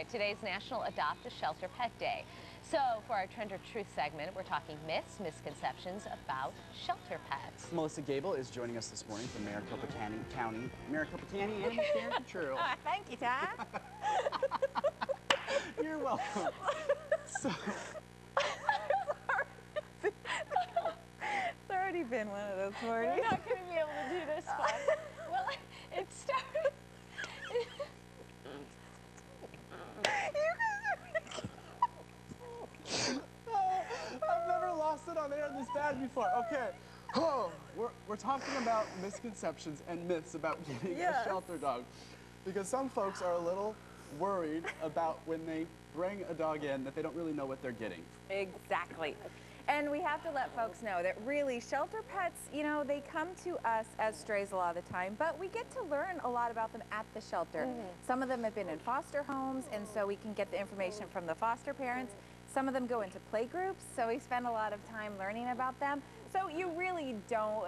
right, today's National Adopt a Shelter Pet Day. So for our Trend or Truth segment, we're talking myths, misconceptions about shelter pets. Melissa Gable is joining us this morning from Maricopa County. Maricopa County Animal Care? True. Thank you, Todd. You're welcome. So, It's already been one of those mornings. We're not going to be able to do this one. Well, it started... I've never lost it on air this bad before. Okay. Oh, we're talking about misconceptions and myths about getting a shelter dog. Because some folks are a little worried about when they bring a dog in that they don't really know what they're getting. Exactly. And we have to let folks know that really shelter pets, you know, they come to us as strays a lot of the time, but we get to learn a lot about them at the shelter. Some of them have been in foster homes, and so we can get the information from the foster parents. Some of them go into play groups, so we spend a lot of time learning about them. So you really don't,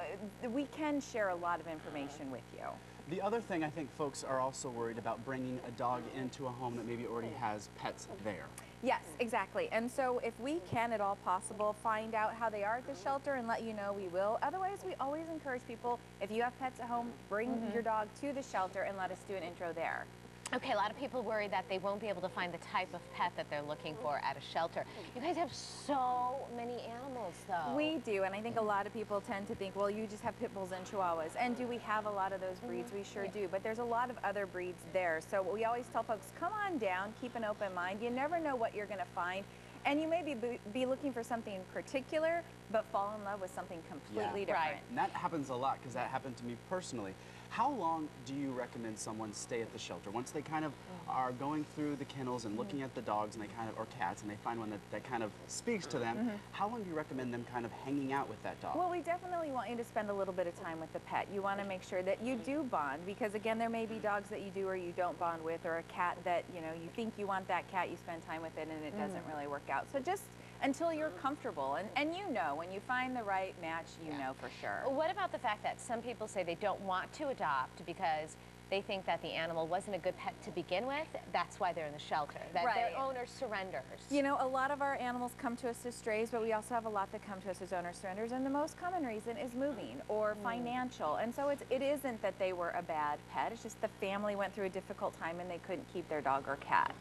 we can share a lot of information with you. The other thing I think folks are also worried about bringing a dog into a home that maybe already has pets there. Yes, exactly. And so if we can at all possible find out how they are at the shelter and let you know, we will. Otherwise, we always encourage people, if you have pets at home, bring your dog to the shelter and let us do an intro there. Okay, a lot of people worry that they won't be able to find the type of pet that they're looking for at a shelter. You guys have so many animals, though. We do, and I think a lot of people tend to think, well, you just have pit bulls and chihuahuas. And do we have a lot of those breeds? We sure do, but there's a lot of other breeds there. So we always tell folks, come on down, keep an open mind. You never know what you're going to find. And you may be looking for something particular, but fall in love with something completely different. Right. And that happens a lot, because that happened to me personally. How long do you recommend someone stay at the shelter? Once they kind of are going through the kennels and looking at the dogs and they kind of, or cats, and they find one that kind of speaks to them, how long do you recommend them kind of hanging out with that dog? Well, we definitely want you to spend a little bit of time with the pet. You want to make sure that you do bond, because again, there may be dogs that you do or you don't bond with, or a cat that, you know, you think you want that cat, you spend time with it and it doesn't really work out. So just until you're comfortable, and you know, when you find the right match, you know for sure. What about the fact that some people say they don't want to adopt because they think that the animal wasn't a good pet to begin with? That's why they're in the shelter, that their owner surrenders. You know, a lot of our animals come to us as strays, but we also have a lot that come to us as owner surrenders, and the most common reason is moving or financial. And so it isn't that they were a bad pet, it's just the family went through a difficult time and they couldn't keep their dog or cat.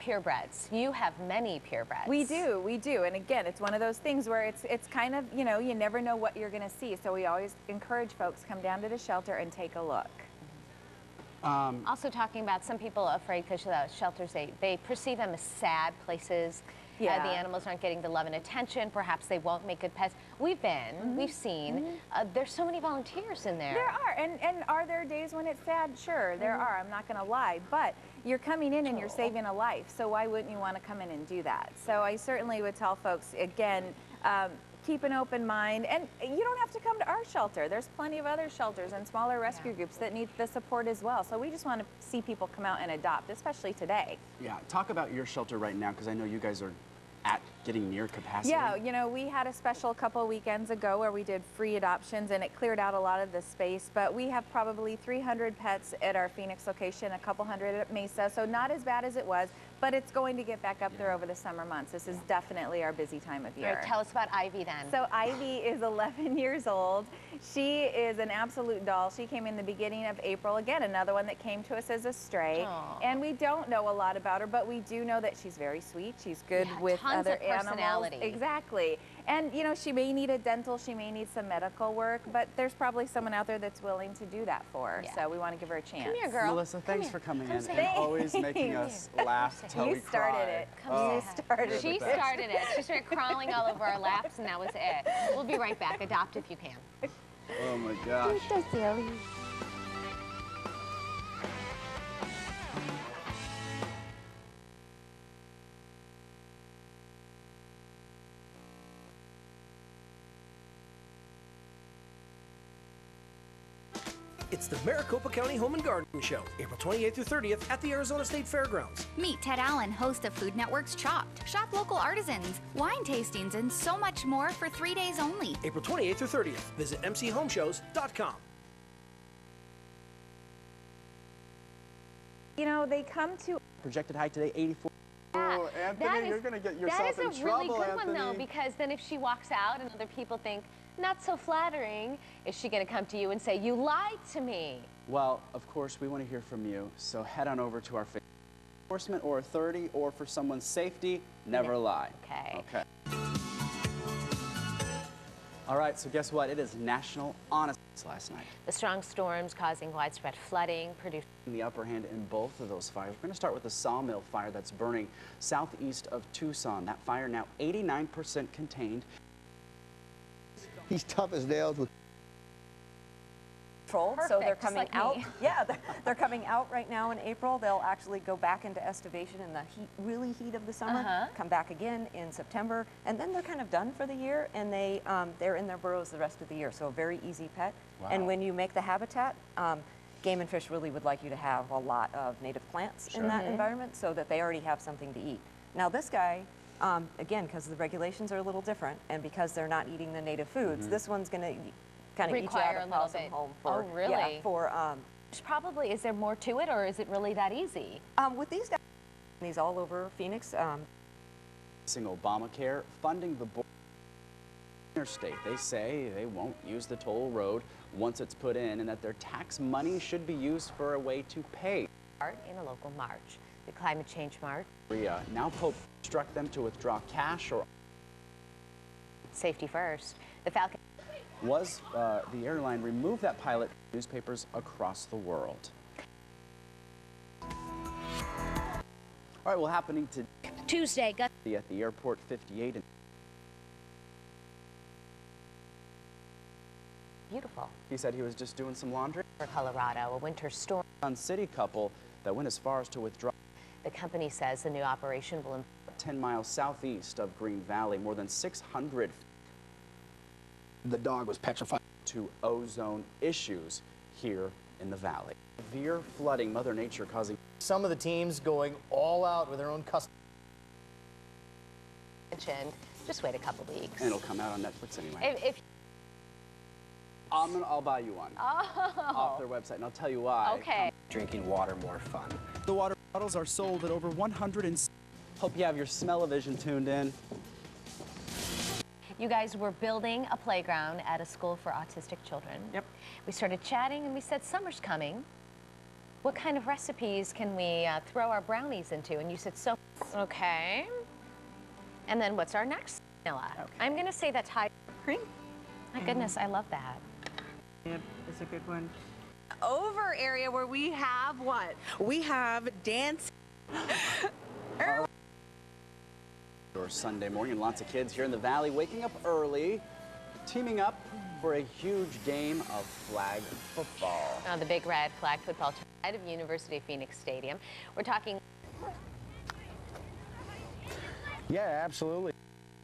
Purebreds. You have many purebreds. We do. And again, it's one of those things where it's kind of, you know, you never know what you're going to see. So we always encourage folks, come down to the shelter and take a look. Also talking about some people are afraid because the shelters, they perceive them as sad places. The animals aren't getting the love and attention. Perhaps they won't make good pets. We've been, we've seen. There's so many volunteers in there. There are, and are there days when it's sad? Sure, there are. I'm not going to lie, but you're coming in and you're saving a life. So why wouldn't you want to come in and do that? So I certainly would tell folks again. Keep an open mind, and you don't have to come to our shelter. There's plenty of other shelters and smaller rescue groups that need the support as well. So we just want to see people come out and adopt, especially today. Yeah, talk about your shelter right now, because I know you guys are at getting near capacity. Yeah, you know, we had a special couple weekends ago where we did free adoptions and it cleared out a lot of the space, but we have probably 300 pets at our Phoenix location, a couple hundred at Mesa, so not as bad as it was, but it's going to get back up there over the summer months. This is definitely our busy time of year. Right, tell us about Ivy then. So Ivy is 11 years old. She is an absolute doll. She came in the beginning of April. Again, another one that came to us as a stray. And we don't know a lot about her, but we do know that she's very sweet. She's good with other animals. Exactly. And you know, she may need a dental, she may need some medical work, but there's probably someone out there that's willing to do that for her. So we want to give her a chance. Come here, girl. Melissa, thanks for coming in and always making us laugh till we cry. You started it. You started it. She started it. She started crawling all over our laps, and that was it. We'll be right back. Adopt if you can. Oh my gosh. You're so silly. It's the Maricopa County Home and Garden Show, April 28th through 30th at the Arizona State Fairgrounds. Meet Ted Allen, host of Food Network's Chopped. Shop local artisans, wine tastings, and so much more for 3 days only. April 28th through 30th. Visit mchomeshows.com. You know, they come to Projected high today, 84. Oh, Anthony, you're going to get yourself in trouble, That is a really good Anthony. one, though, because then if she walks out and other people think, not so flattering, is she going to come to you and say, you lied to me? Well, of course, we want to hear from you, so head on over to our Facebook. Enforcement or authority or for someone's safety, never lie. Okay. Okay. All right, so guess what? It is National Honesty last night. The strong storms causing widespread flooding, producing The upper hand in both of those fires. We're going to start with the sawmill fire that's burning southeast of Tucson. That fire now 89% contained. He's tough as nails with So Perfect, they're just coming like out. me. Yeah, they're coming out right now in April. They'll actually go back into estivation in the really heat of the summer, come back again in September, and then they're kind of done for the year, and they're in their burrows the rest of the year. So a very easy pet. Wow. And when you make the habitat, Game and Fish really would like you to have a lot of native plants in that environment so that they already have something to eat. Now this guy, again, because the regulations are a little different, and because they're not eating the native foods, this one's going to kind of eat you Require out a of little house and bit. home for, Oh, really? yeah, for Probably, is there more to it, or is it really that easy? with these guys, these all over Phoenix. Obamacare funding the interstate. They say they won't use the toll road once it's put in, and that their tax money should be used for a way to pay. In a local march, the climate change march. Now Pope instruct them to withdraw cash or Safety first. The Falcon. was the airline removed that pilot from newspapers across the world. All right, well, happening to Tuesday. at the airport 58 and Beautiful. he said he was just doing some laundry. For Colorado, a winter storm. On city couple that went as far as to withdraw The company says the new operation will 10 miles southeast of Green Valley, more than 600 the dog was petrified. to ozone issues here in the valley. Severe flooding, Mother Nature causing Some of the teams going all out with their own custom. mentioned. Just wait a couple weeks. and it'll come out on Netflix anyway. If I'll buy you one off their website, and I'll tell you why. okay. Drinking water more fun. The water bottles are sold at over 100 and... Hope you have your smell-o-vision tuned in. You guys were building a playground at a school for autistic children. Yep. We started chatting and we said, summer's coming. What kind of recipes can we throw our brownies into? And you said, so, okay. And then what's our next, Nilla? Okay. I'm going to say that's high Cream. My goodness, I love that. It's a good one. Over area where we have what? We have dance. Or Sunday morning, lots of kids here in the valley waking up early, teaming up for a huge game of flag football. The Big Red Flag football at of University of Phoenix Stadium. We're talking. Yeah, absolutely.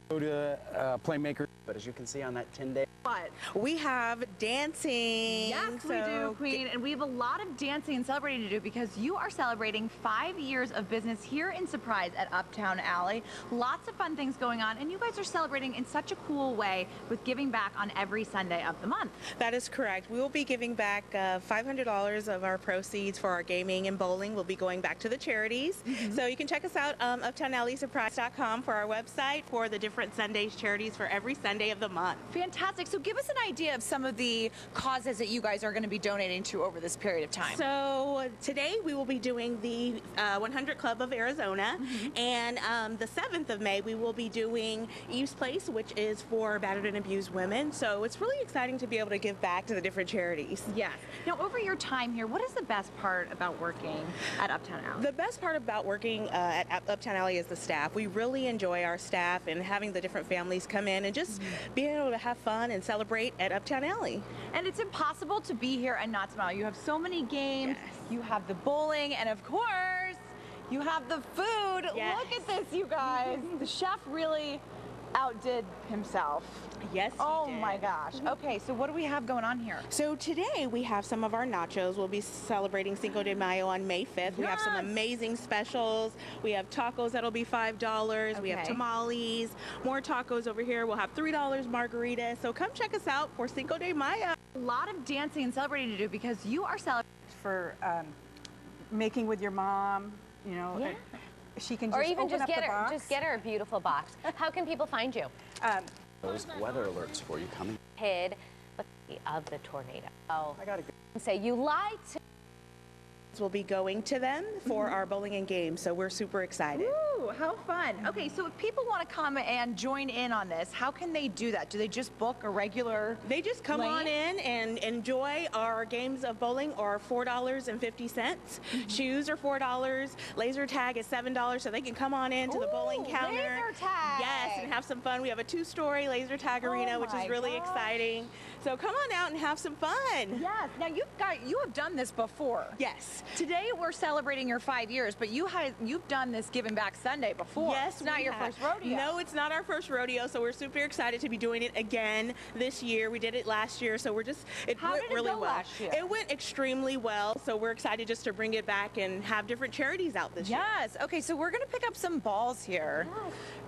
Go to Playmaker. But as you can see on that 10-day, What? We have dancing. Yes, we do, Queen. And we have a lot of dancing and celebrating to do because you are celebrating 5 years of business here in Surprise at Uptown Alley. Lots of fun things going on, and you guys are celebrating in such a cool way with giving back on every Sunday of the month. That is correct. We will be giving back $500 of our proceeds for our gaming and bowling. Will be going back to the charities. So you can check us out, uptownalleysurprise.com for our website for the different Sundays charities for every Sunday of the month. Fantastic. So give us an idea of some of the causes that you guys are going to be donating to over this period of time. So today we will be doing the 100 Club of Arizona, and the 7th of May we will be doing Eve's Place, which is for battered and abused women. So it's really exciting to be able to give back to the different charities. Yes. Now, over your time here, what is the best part about working at Uptown Alley? The best part about working at Uptown Alley is the staff. We really enjoy our staff and having the different families come in and just being able to have fun and celebrate at Uptown Alley. And it's impossible to be here and not smile. You have so many games. Yes. You have the bowling, and of course, you have the food. Yes. Look at this, you guys. The chef really outdid himself. Yes, he Oh did. my gosh. Okay, so what do we have going on here? So today we have some of our nachos. We'll be celebrating Cinco de Mayo on May 5th. We have some Yes. amazing specials. We have tacos that'll be $5. We have Okay. tamales, more tacos over here. We'll have $3 margaritas. So come check us out for Cinco de Mayo. A lot of dancing and celebrating to do because you are celebrating. For making with your mom, you know, Yeah. she can just Or even open just up get the her, box. just get her a beautiful box. How can people find you? Those weather alerts for you coming. Hid of the tornado. Oh, I gotta go. say you lied to. We'll be going to them for our bowling and games, so we're super excited. Ooh, how fun. Okay, so if people want to come and join in on this, how can they do that? Do they just book a regular They just come on in and enjoy our games of bowling are $4.50. Shoes are $4. Laser tag is $7, so they can come on in to the bowling counter. Laser tag. Yes, and have some fun. We have a 2-story laser tag arena, which is really exciting. So come on out and have some fun. Yes. Now you have done this before. Yes. Today we're celebrating your 5 years, but you've done this Giving Back Sunday before. Yes, it's not we your have. first rodeo. No, it's not our first rodeo, so we're super excited to be doing it again this year. We did it last year, so it How went did it really go well. last year? It went extremely well, so we're excited just to bring it back and have different charities out this year. Yes. Okay, so we're gonna pick up some balls here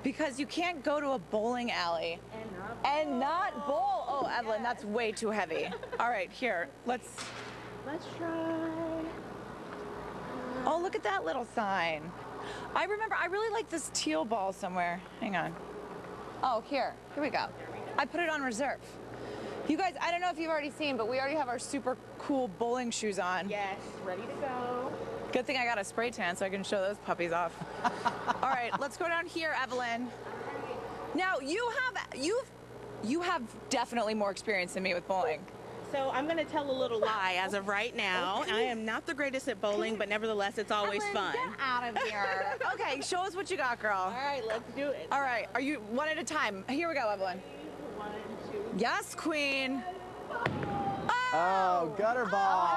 because you can't go to a bowling alley and not bowl. Oh, Evelyn, that's way too heavy. All right, here, let's try. Oh, look at that little sign. I remember, I really like this teal ball somewhere. Hang on. Oh, here we go. I put it on reserve. You guys, I don't know if you've already seen, but we already have our super cool bowling shoes on. Yes, ready to go. Good thing I got a spray tan so I can show those puppies off. All right, let's go down here, Evelyn. Now, you have definitely more experience than me with bowling. So I'm going to tell a little lie as of right now. I am not the greatest at bowling, but nevertheless, it's always fun. Get out of here. Okay, show us what you got, girl. All right, let's do it. All right, are you one at a time? Here we go, Evelyn. 1, 2. Yes, queen. Oh, gutter ball.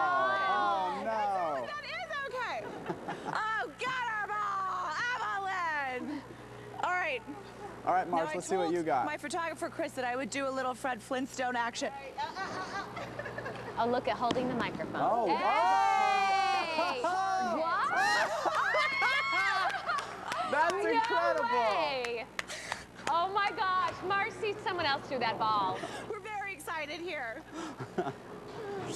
Oh, no. That is okay. Oh, gutter ball, Evelyn. All right. All right, Marge, Now, let's see what you got. My photographer, Chris, that I would do a little Fred Flintstone action. Oh, look at holding the microphone. Oh, Hey! What? That's No incredible. way. Oh my gosh, Marcy, someone else threw that ball. We're very excited here.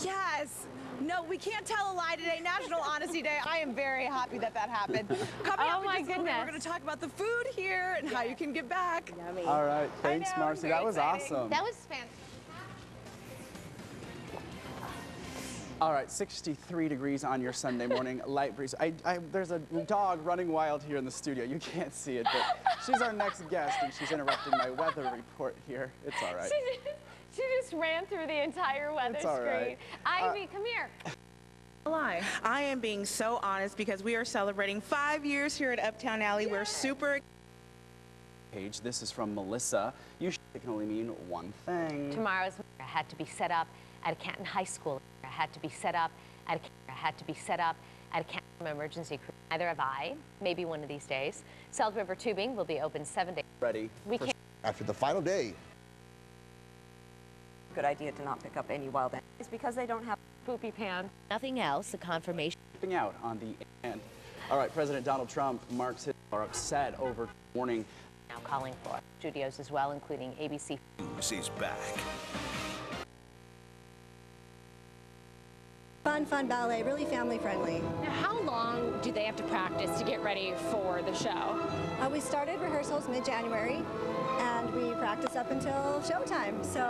Yes. No, we can't tell a lie today. National Honesty Day. I am very happy that happened. Coming up in just a little bit, we're going to talk about the food here and how you can give back. Yummy. All right, thanks, I know, Marcy. very That was exciting. awesome. That was fantastic. All right, 63 degrees on your Sunday morning, light breeze. There's a dog running wild here in the studio. You can't see it, but she's our next guest, and she's interrupting my weather report here. It's all right. She just ran through the entire weather It's all screen. right. Ivy, come here. Lie. I am being so honest because we are celebrating 5 years here at Uptown Alley. We're super Page, this is from Melissa. Usually it can only mean one thing. Tomorrow's had to be set up at a Canton High School. Had to be set up at a Canton emergency crew. Neither have I. Maybe one of these days. South River Tubing will be open 7 days. Ready. We can't. After the final day. Good idea to not pick up any wild animals because they don't have Poopy pan. Nothing else. A confirmation. Stepping out on the end. All right, President Donald Trump marks his are upset over warning. Now calling for studios as well, including ABC. News is back. Fun ballet, really family friendly. Now, how long do they have to practice to get ready for the show? We started rehearsals mid-January and we practice up until showtime. So.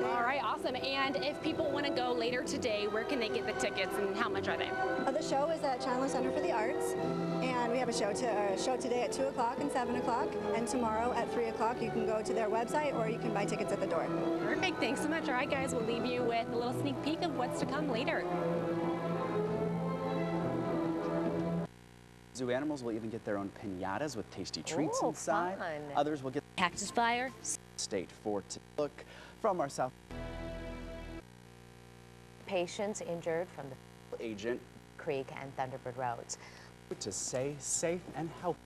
All right, awesome. And if people want to go later today, where can they get the tickets and how much are they? The show is at Chandler Center for the Arts, and we have a show today at 2 o'clock and 7 o'clock, and tomorrow at 3 o'clock. You can go to their website or you can buy tickets at the door. Perfect. Thanks so much. All right, guys, we'll leave you with a little sneak peek of what's to come later. Zoo animals will even get their own piñatas with tasty treats Ooh, inside. fun. Others will get Cactus fire. state for to look from our South Patients injured from the agent Creek and Thunderbird roads. to stay safe and healthy.